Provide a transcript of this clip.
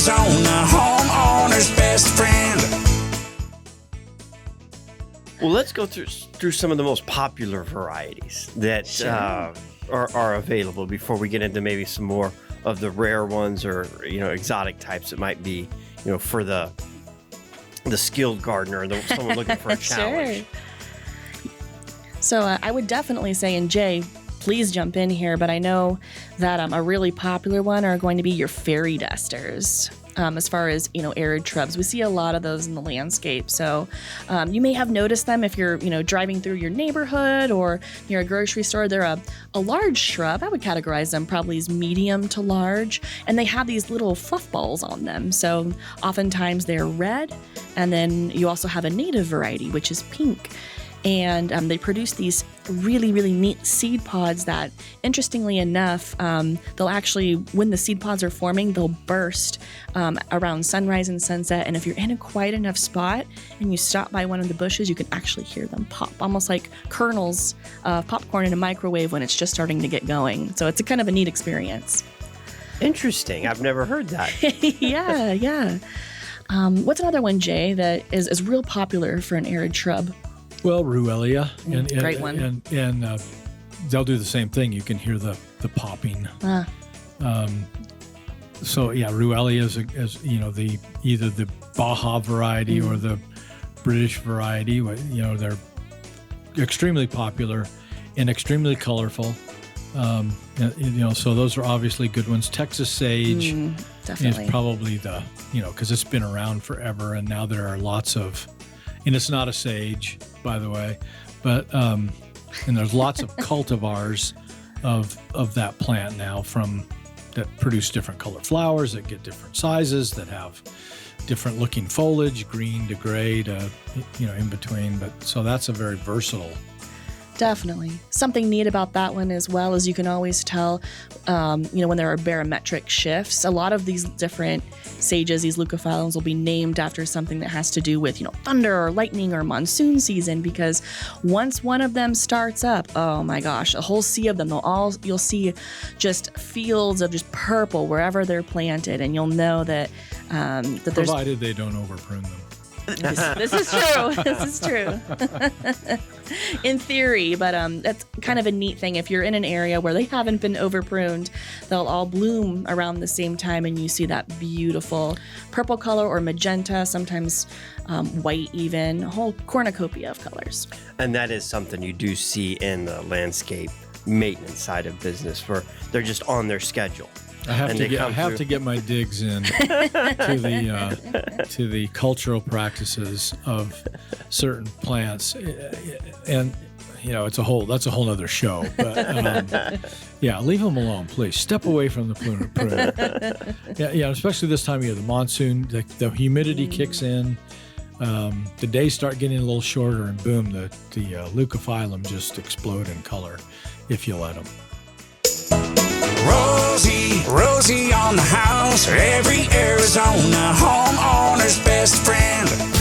Arizona, homeowner's best friend. Well, let's go through some of the most popular varieties that are available before we get into maybe some more of the rare ones or exotic types that might be for the skilled gardener or someone looking for a challenge. Sure. So I would definitely say, and Jay, please jump in here, but I know that a really popular one are going to be your fairy dusters. As far as, arid shrubs, we see a lot of those in the landscape. So you may have noticed them if you're, driving through your neighborhood or near a grocery store. They're a large shrub. I would categorize them probably as medium to large. And they have these little fluff balls on them. So oftentimes they're red. And then you also have a native variety, which is pink. And they produce these really, really neat seed pods that, interestingly enough, they'll actually, when the seed pods are forming, they'll burst around sunrise and sunset. And if you're in a quiet enough spot and you stop by one of the bushes, you can actually hear them pop, almost like kernels of popcorn in a microwave when it's just starting to get going. So it's a kind of a neat experience. Interesting. I've never heard that. Yeah. What's another one, Jay, that is real popular for an arid shrub? Well, Ruellia, great one. And they'll do the same thing. You can hear the popping. So yeah, Ruellia is either the Baja variety or the British variety. They're extremely popular and extremely colorful. So those are obviously good ones. Texas sage definitely is probably because it's been around forever, and now there are lots of. And it's not a sage, by the way, but and there's lots of cultivars of that plant now that produce different colored flowers, that get different sizes, that have different looking foliage, green to gray to in between. But so that's a very versatile. Definitely. Something neat about that one as well is you can always tell, when there are barometric shifts. A lot of these different sages, these leucophyllums, will be named after something that has to do with, thunder or lightning or monsoon season, because once one of them starts up, oh my gosh, a whole sea of them, you'll see just fields of just purple wherever they're planted, and you'll know that there's... Provided they don't overprune them. This is true. This is true. In theory, but that's kind of a neat thing. If you're in an area where they haven't been overpruned, they'll all bloom around the same time, and you see that beautiful purple color or magenta, sometimes white even, a whole cornucopia of colors. And that is something you do see in the landscape maintenance side of business, where they're just on their schedule. I have to get my digs in to the cultural practices of certain plants, and that's a whole other show. But leave them alone, please. Step away from the prune. Especially this time of year, the monsoon, the humidity kicks in, the days start getting a little shorter, and boom, the leucophyllum just explode in color if you let them. Rosie on the house, every Arizona homeowner's best friend.